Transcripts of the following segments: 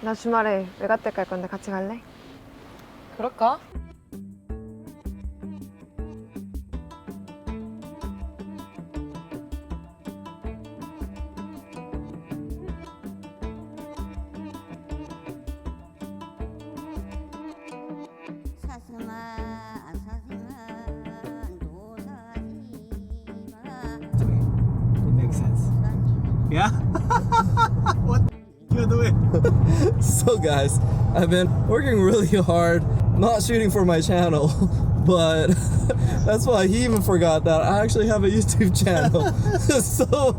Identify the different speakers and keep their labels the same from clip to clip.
Speaker 1: 나 주말에 외갓댁 갈 건데 같이 갈래?
Speaker 2: 그럴까?
Speaker 3: It makes sense. Yeah? What you're doing?
Speaker 4: So guys, I've been working really hard, not shooting for my channel, but that's why he even forgot that I actually have a YouTube channel. So,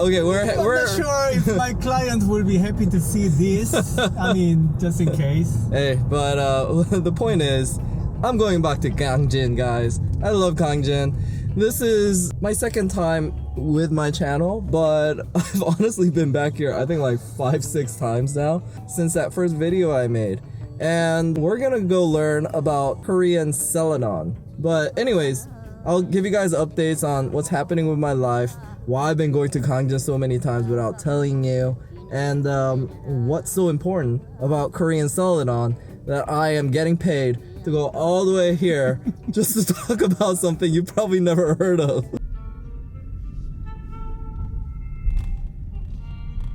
Speaker 4: okay, we're
Speaker 3: I'm not sure if my client will be happy to see this. I mean, just in case.
Speaker 4: Hey, but the point is, I'm going back to Gangjin, guys. I love Kangjin. This is my second time with my channel, but I've honestly been back here I think like 5-6 times now since that first video I made. And we're gonna go learn about Korean Celadon. But anyways, I'll give you guys updates on what's happening with my life, why I've been going to Kangjin so many times without telling you, and what's so important about Korean Celadon that I am getting paid to go all the way here just to talk about something you probably never heard of.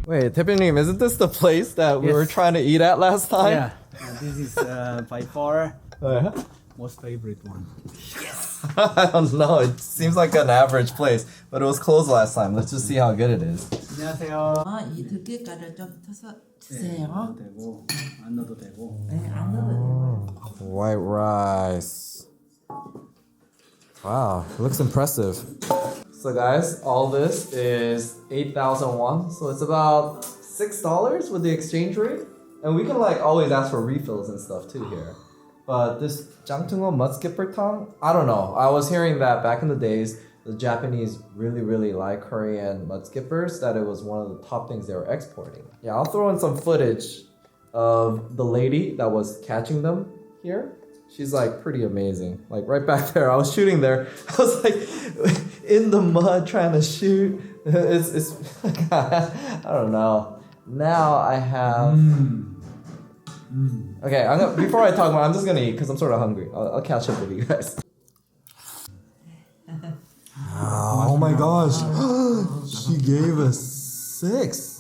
Speaker 4: Wait, 대표님, isn't this the place that we were trying to eat at last time?
Speaker 3: Yeah, this is by far most favorite one.
Speaker 4: I don't know, it seems like an average place, but it was closed last time. Let's just see how good it is.
Speaker 3: 안녕하세요.
Speaker 2: 이 들깨가루 좀 터서 주세요.
Speaker 3: 넣어도 되고 안 넣어도 되고.
Speaker 2: 네, 안 넣어도 돼요.
Speaker 4: White rice. Wow, it looks impressive. So guys, all this is 8,000 won, so it's about $6 with the exchange rate. And we can like always ask for refills and stuff too here. But this jangtungo mud skipper tongue, I don't know. I was hearing that back in the days, the Japanese really like Korean mud skippers, that it was one of the top things they were exporting. Yeah, I'll throw in some footage of the lady that was catching them here. She's like pretty amazing. Like right back there, I was shooting there. I was like in the mud trying to shoot. It's I don't know. Now I have. Okay, before I talk more, I'm just gonna eat because I'm sort of hungry. I'll catch up with you guys. Oh my gosh, she gave us 6.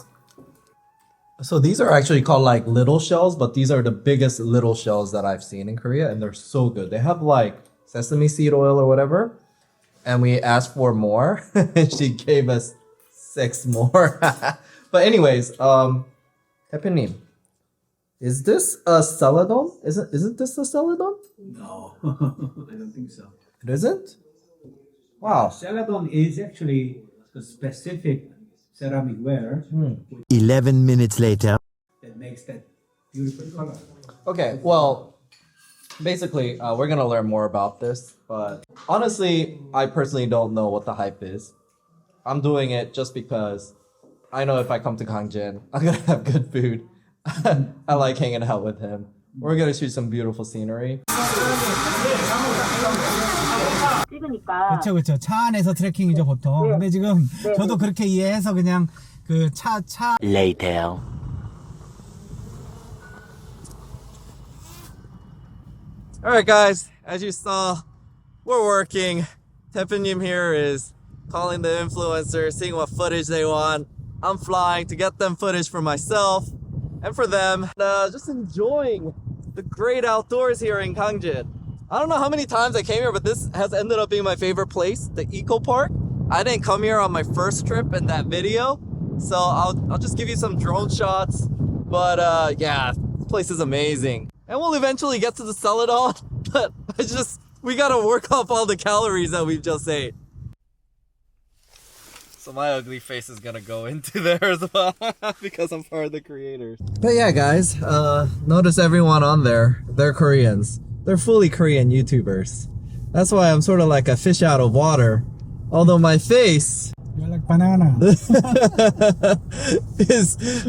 Speaker 4: So these are actually called like little shells, but these are the biggest little shells that I've seen in Korea, and they're so good. They have like sesame seed oil or whatever, and we asked for more, and she gave us 6 more. But anyways, 대표님, is this a Celadon? Isn't this a Celadon?
Speaker 3: No, I don't think so.
Speaker 4: It isn't? Wow.
Speaker 3: Celadon is actually a specific ceramic ware
Speaker 5: 11 minutes later.
Speaker 3: that makes that beautiful color.
Speaker 4: Okay, well, basically, we're gonna learn more about this, but honestly, I personally don't know what the hype is. I'm doing it just because I know if I come to Kangjin, I'm gonna have good food. I like hanging out with him. We're gonna shoot some beautiful scenery.
Speaker 3: 그렇죠. 차 안에서 트레킹이죠 보통. 근데 지금 저도 그렇게 이해해서 그냥 그 차
Speaker 5: Later.
Speaker 4: Alright guys, as you saw, we're working. Tepenim here is calling the influencers, seeing what footage they want. I'm flying to get them footage for myself and for them. Just enjoying the great outdoors here in Kangjin. I don't know how many times I came here, but this has ended up being my favorite place, the Eco Park. I didn't come here on my first trip in that video, so I'll just give you some drone shots. But yeah, this place is amazing. And we'll eventually get to the Celadon, but we gotta work off all the calories that we've just ate. So my ugly face is gonna go into there as well because I'm part of the creators. But yeah guys, notice everyone on there, they're Koreans. They're fully Korean YouTubers. That's why I'm sort of like a fish out of water. Although my face
Speaker 3: You're like banana.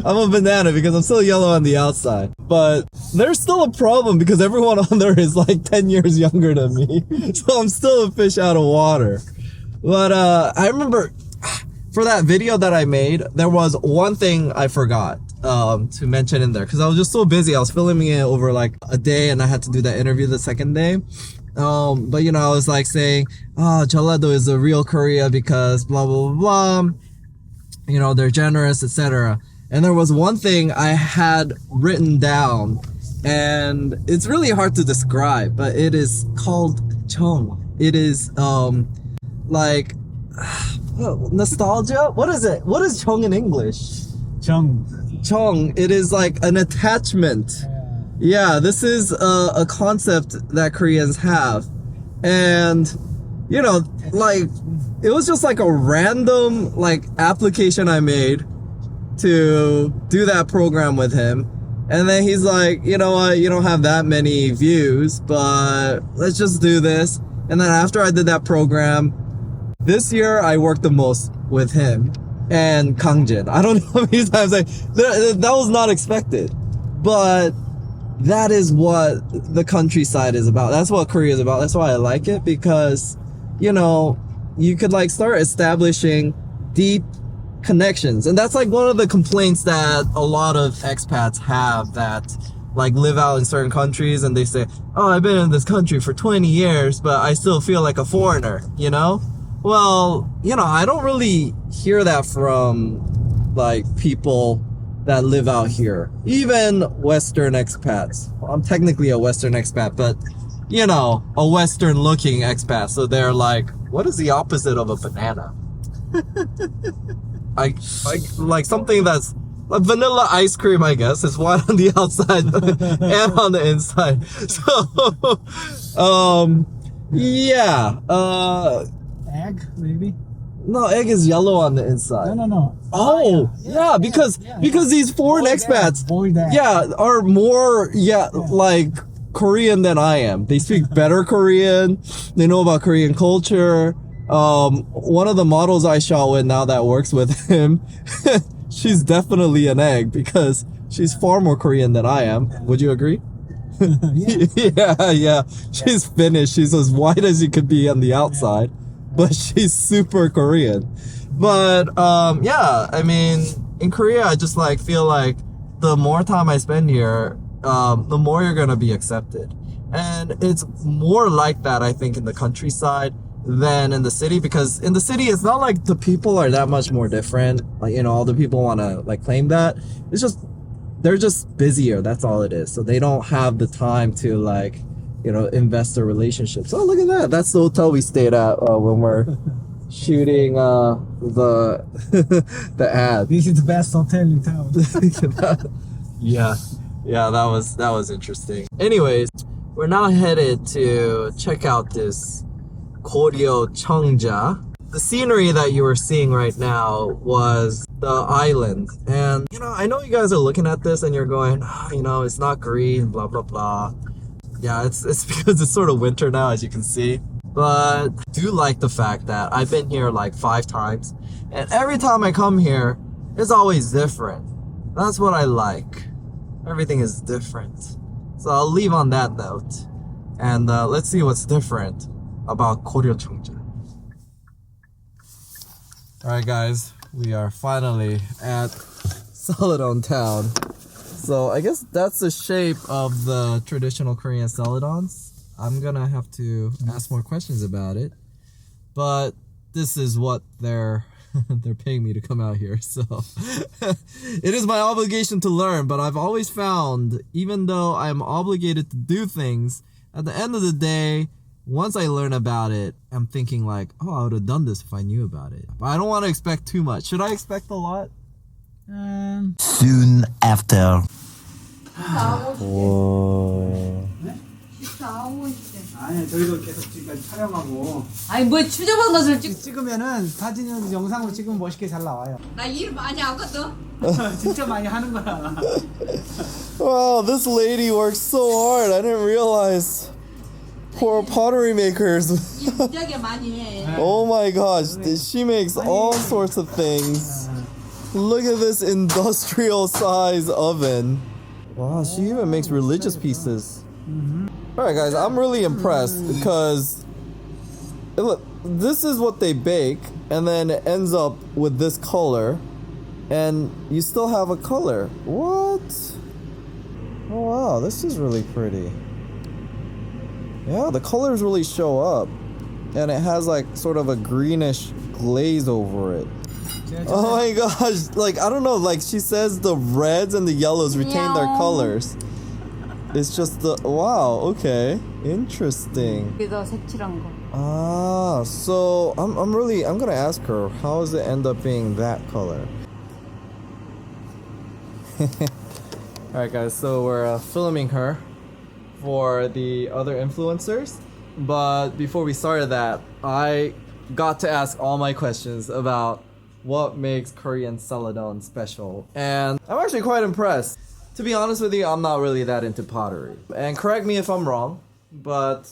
Speaker 4: I'm a banana because I'm still yellow on the outside. But there's still a problem because everyone on there is like 10 years younger than me. So I'm still a fish out of water. But I remember for that video that I made, there was one thing I forgot. to mention in there because I was just so busy. I was filming it over like a day and I had to do that interview the second day. But you know, I was like saying, Celadon is a real Korea because blah, blah, blah, blah. You know, they're generous, etc. And there was one thing I had written down and it's really hard to describe, but it is called JUNG. It is, like, nostalgia? What is it? What is JUNG in English?
Speaker 3: Chung.
Speaker 4: JUNG. It is like an attachment. Yeah, this is a concept that Koreans have. And, you know, like, it was just like a random, like, application I made to do that program with him. And then he's like, you know what, you don't have that many views, but let's just do this. And then after I did that program, this year I worked the most with him and Kangjin. I don't know how many times that was not expected. But that is what the countryside is about. That's what Korea is about. That's why I like it, because, you know, you could like start establishing deep connections. And that's like one of the complaints that a lot of expats have that like live out in certain countries and they say, oh, I've been in this country for 20 years, but I still feel like a foreigner, you know? Well, you know, I don't really hear that from like people that live out here. Even Western expats. Well, I'm technically a Western expat, but you know, a Western looking expat. So they're like, what is the opposite of a banana? like something that's like vanilla ice cream, I guess. It's white on the outside and on the inside. So, yeah.
Speaker 3: Egg, maybe?
Speaker 4: No, egg is yellow on the inside.
Speaker 3: No.
Speaker 4: Oh, yeah, because these foreign expats, are more, like Korean than I am. They speak better Korean. They know about Korean culture. One of the models I shot with now that works with him, she's definitely an egg because she's far more Korean than I am. Would you agree? Yeah. She's Finnish. She's as white as you could be on the outside, but she's super Korean. But yeah, I mean, in Korea, I just like feel like the more time I spend here, the more you're gonna be accepted. And it's more like that, I think, in the countryside than in the city, because in the city it's not like the people are that much more different, like, you know, all the people want to like claim that. It's just they're just busier, that's all it is. So they don't have the time to like, you know, invest in relationships. Oh, look at that, that's the hotel we stayed at when we're shooting the the ad.
Speaker 3: This is the best hotel in town.
Speaker 4: yeah, that was interesting. Anyways, we're now headed to check out this Koryo Chungja. The scenery that you were seeing right now was the island. And, you know, I know you guys are looking at this and you're going, you know, it's not green, blah, blah, blah. Yeah, it's because it's sort of winter now, as you can see. But I do like the fact that I've been here like 5 times. And every time I come here, it's always different. That's what I like. Everything is different. So I'll leave on that note. And let's see what's different about Koryo Chungja. Alright guys, we are finally at Celadon town. So I guess that's the shape of the traditional Korean Celadons. I'm gonna have to ask more questions about it. But this is what they're paying me to come out here, so it is my obligation to learn. But I've always found, even though I'm obligated to do things, at the end of the day, once I learn about it, I'm thinking like, oh, I would have done this if I knew about it. But I don't want to expect too much. Should I expect a lot?
Speaker 5: Soon after.
Speaker 4: Whoa.
Speaker 3: 아니, 저희도 계속 지금까지 촬영하고.
Speaker 2: 아니 뭐 추저번 것을
Speaker 3: 찍으면은 사진은 영상으로 찍으면 멋있게 잘 나와요.
Speaker 2: 나 일 많이 하거든.
Speaker 3: 진짜 많이 하는 거야.
Speaker 4: Wow, this lady works so hard. I didn't realize. Poor pottery makers.
Speaker 2: 일 되게 많이 해.
Speaker 4: Oh my gosh, she makes all sorts of things. Look at this industrial size oven. Wow, she even makes religious pieces. Alright guys, I'm really impressed because look, this is what they bake and then it ends up with this color. and you still have a color. What? Oh wow, this is really pretty. Yeah, the colors really show up. And it has like sort of a greenish glaze over it. Oh my gosh, like I don't know, like she says the reds and the yellows retain their colors. It's just the, wow, okay, interesting.
Speaker 2: 여기다 색칠한 거.
Speaker 4: Ah, so I'm gonna ask her, how does it end up being that color? Alright guys, so we're filming her for the other influencers. But before we started that, I got to ask all my questions about what makes Korean Celadon special. And I'm actually quite impressed. To be honest with you, I'm not really that into pottery. And correct me if I'm wrong, but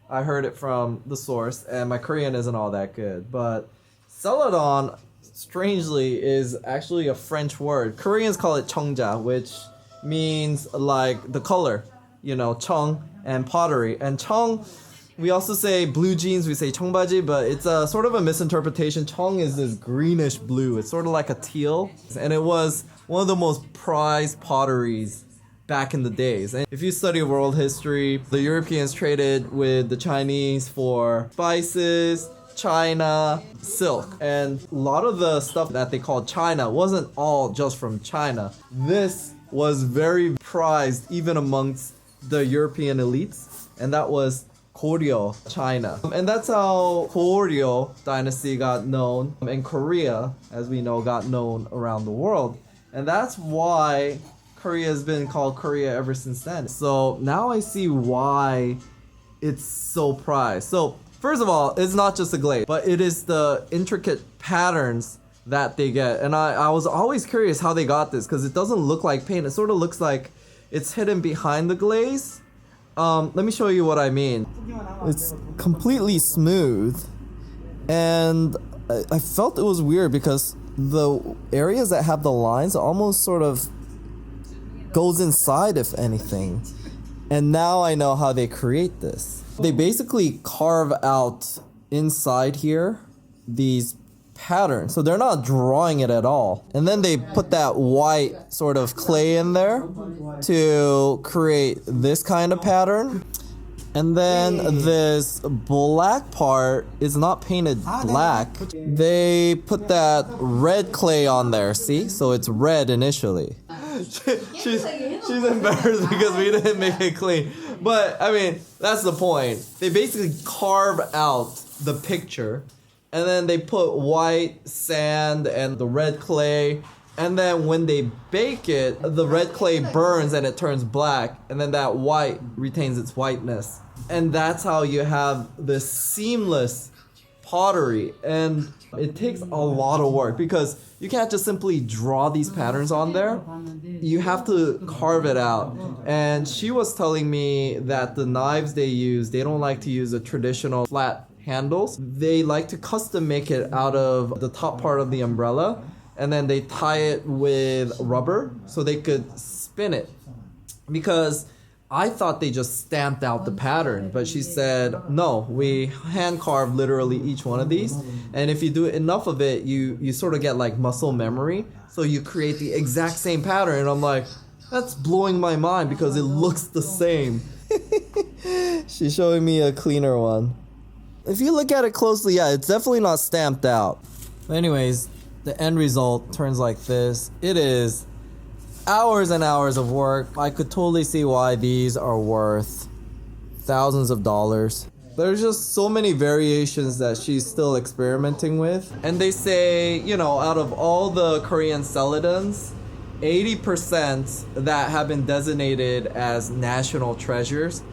Speaker 4: I heard it from the source and my Korean isn't all that good. But Celadon, strangely, is actually a French word. Koreans call it Chungja, which means like the color, you know, Chung and pottery. And Chung, we also say blue jeans, we say 청바지, but it's a sort of a misinterpretation. Chung is this greenish blue. It's sort of like a teal. And it was one of the most prized potteries back in the days. And if you study world history, the Europeans traded with the Chinese for spices, China, silk. And a lot of the stuff that they called China wasn't all just from China. This was very prized even amongst the European elites. And that was Goryeo, China. And that's how Goryeo dynasty got known. And Korea, as we know, got known around the world. And that's why Korea has been called Korea ever since then. So now I see why it's so prized. So first of all, it's not just the glaze, but it is the intricate patterns that they get. And I was always curious how they got this, because it doesn't look like paint. It sort of looks like it's hidden behind the glaze. Let me show you what I mean. It's completely smooth, and I felt it was weird because the areas that have the lines almost sort of goes inside, if anything. And now I know how they create this. They basically carve out inside here these patterns, so they're not drawing it at all, and then they put that white sort of clay in there to create this kind of pattern. And then this black part is not painted black. They put that red clay on there, see? So it's red initially. She's embarrassed because we didn't make it clean. But I mean, that's the point. They basically carve out the picture, and then they put white sand and the red clay, and then when they bake it, the red clay burns and it turns black, and then that white retains its whiteness. And that's how you have this seamless pottery. And it takes a lot of work because you can't just simply draw these patterns on there. You have to carve it out. And she was telling me that the knives they use, they don't like to use the traditional flat handles. They like to custom make it out of the top part of the umbrella, and then they tie it with rubber so they could spin it. Because I thought they just stamped out the pattern, but she said, no, we hand carve literally each one of these. And if you do enough of it, you sort of get like muscle memory. So you create the exact same pattern. And I'm like, that's blowing my mind because it looks the same. She's showing me a cleaner one. If you look at it closely, yeah, it's definitely not stamped out. Anyways, the end result turns like this. It is hours and hours of work. I could totally see why these are worth thousands of dollars. There's just so many variations that she's still experimenting with. And they say, you know, out of all the Korean Celadons, 80% that have been designated as national treasures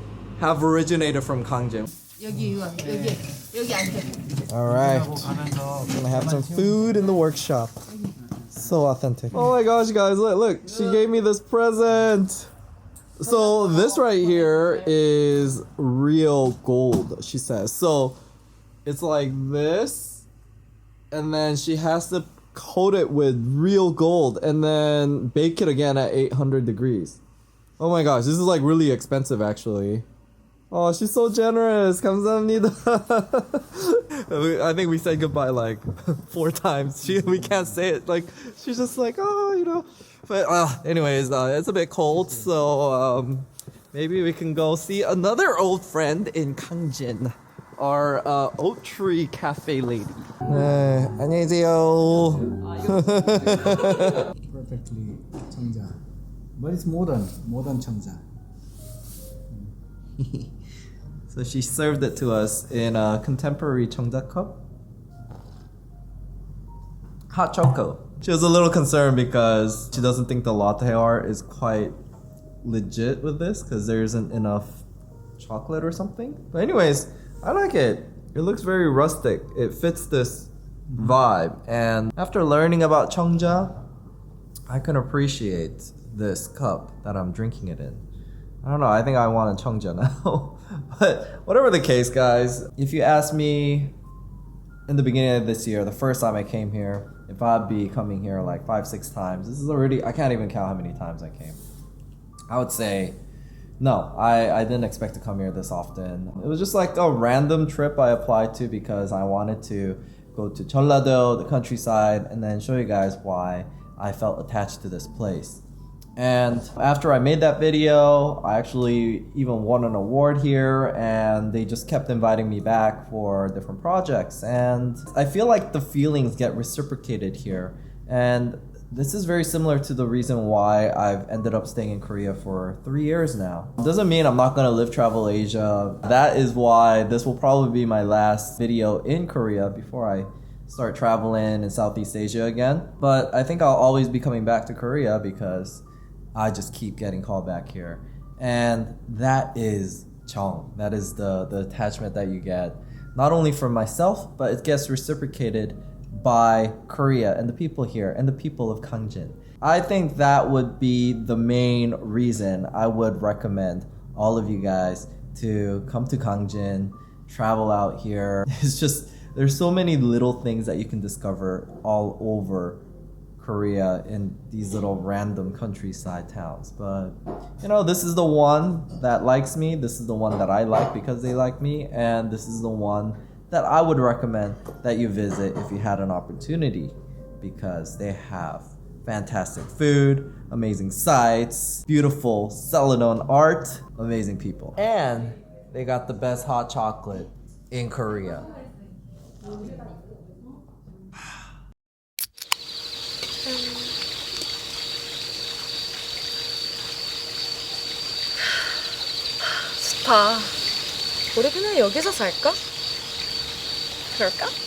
Speaker 4: have originated from Kangjin.
Speaker 2: 여기 앉아.
Speaker 4: Alright, gonna have some food in the workshop. So authentic. Oh my gosh, guys, look, she gave me this present. So this right here is real gold, she says. So it's like this, and then she has to coat it with real gold and then bake it again at 800 degrees. Oh my gosh, this is like really expensive actually. Oh, she's so generous. 감사합니다. I think we said goodbye like 4 times. We can't say it. Like she's just like, oh, you know. But anyways, it's a bit cold, so maybe we can go see another old friend in Kangjin, our oak tree cafe lady. 네, 안녕히 계세요.
Speaker 3: Perfectly Chungja. But it's modern Chungja.
Speaker 4: So she served it to us in a contemporary Chungja cup. Hot choco. She was a little concerned because she doesn't think the latte art is quite legit with this because there isn't enough chocolate or something. But anyways, I like it. It looks very rustic. It fits this vibe. And after learning about Chungja, I can appreciate this cup that I'm drinking it in. I don't know, I think I want a Chungja now. But whatever the case, guys, if you ask me in the beginning of this year, the first time I came here, if I'd be coming here like 5-6 times, this is already, I can't even count how many times I came. I would say, no, I didn't expect to come here this often. It was just like a random trip I applied to because I wanted to go to Celadon, the countryside, and then show you guys why I felt attached to this place. And after I made that video, I actually even won an award here, and they just kept inviting me back for different projects. And I feel like the feelings get reciprocated here. And this is very similar to the reason why I've ended up staying in Korea for 3 years now. It doesn't mean I'm not gonna live travel Asia. That is why this will probably be my last video in Korea before I start traveling in Southeast Asia again. But I think I'll always be coming back to Korea because I just keep getting called back here. And that is JUNG. That is the attachment that you get, not only from myself, but it gets reciprocated by Korea and the people here and the people of Gangjin. I think that would be the main reason I would recommend all of you guys to come to Gangjin, travel out here. It's just, there's so many little things that you can discover all over Korea in these little random countryside towns. But you know, this is the one that likes me, this is the one that I like because they like me, and this is the one that I would recommend that you visit if you had an opportunity, because they have fantastic food, amazing sights, beautiful Celadon art, amazing people, and they got the best hot chocolate in Korea.
Speaker 1: 좋다. 우리 그냥 여기서 살까? 그럴까?